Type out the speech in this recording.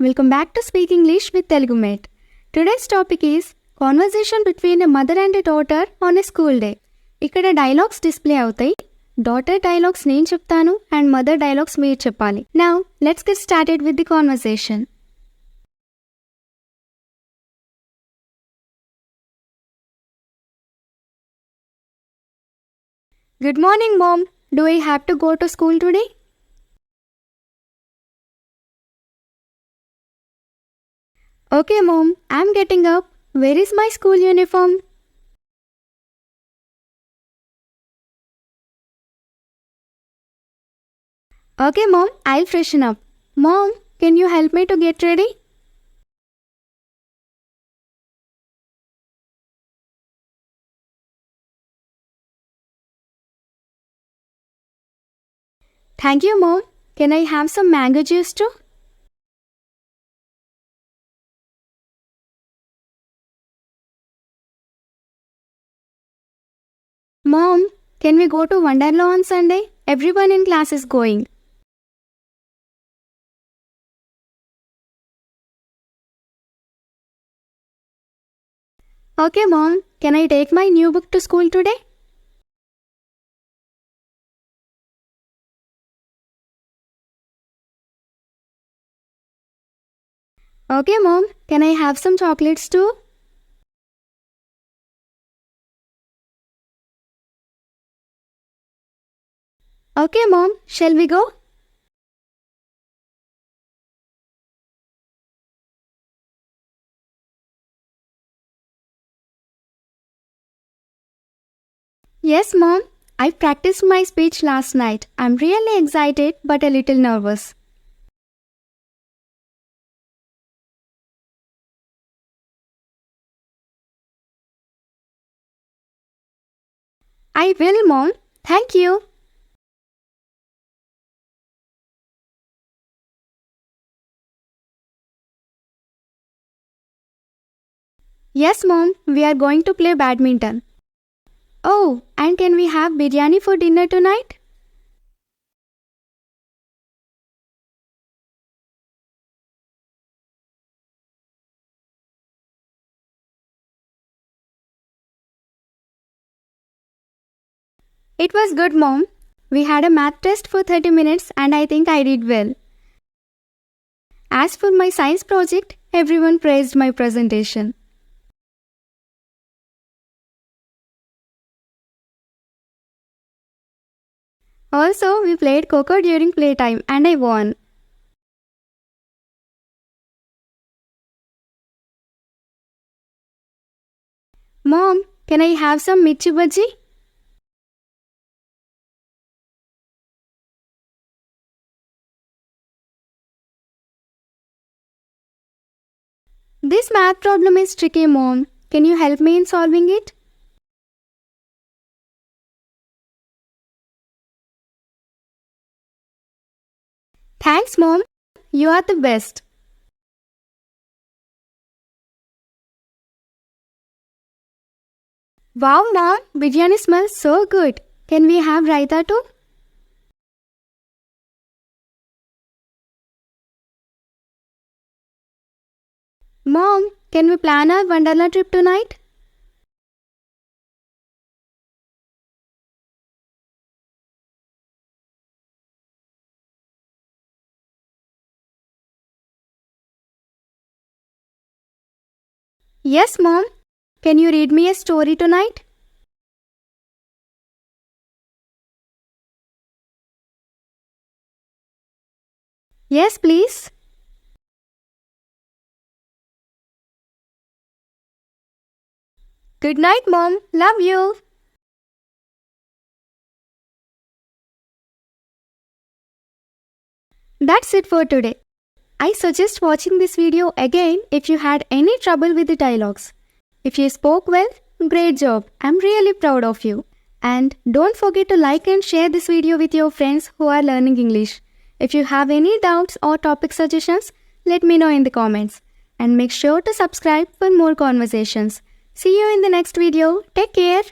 welcome back to Speak English with TeluguMate. Today's topic is conversation between a mother and a daughter on a school day. ఇక్కడ dialogues display అవుతాయి. Daughter dialogues నేను చెప్తాను and mother dialogues మీరు చెప్పాలి. Now, let's get started with the conversation. Good morning, Mom. Do I have to go to school today? Okay, Mom. I'm getting up. Where is my school uniform? Okay, Mom. I'll freshen up. Mom, can you help me to get ready? Thank you, Mom. Can I have some mango juice too? Mom, can we go to Wonderla on Sunday? Everyone in class is going. Okay, Mom. Can I take my new book to school today? Okay, Mom. Can I have some chocolates too? Okay, Mom. Shall we go? Yes, Mom. I practiced my speech last night. I'm really excited but a little nervous. I will, Mom. Thank you. Yes, Mom. We are going to play badminton. Oh, and can we have biryani for dinner tonight? It was good, Mom. We had a math test for 30 minutes and I think I did well. As for my science project, everyone praised my presentation. Also, we played Coco during playtime and I won. Mom, can I have some mirchi bhaji? This math problem is tricky, Mom. Can you help me in solving it? Thanks, Mom. You are the best. Wow, Mom. Biryani smells so good. Can we have raita too? Mom, can we plan our Wonderla trip tonight? Yes, Mom. Can you read me a story tonight? Yes, please. Good night, Mom. Love you. That's it for today. I suggest watching this video again if you had any trouble with the dialogues. If you spoke well, great job. I'm really proud of you. And don't forget to like and share this video with your friends who are learning English. If you have any doubts or topic suggestions, let me know in the comments. And make sure to subscribe for more conversations. See you in the next video. Take care.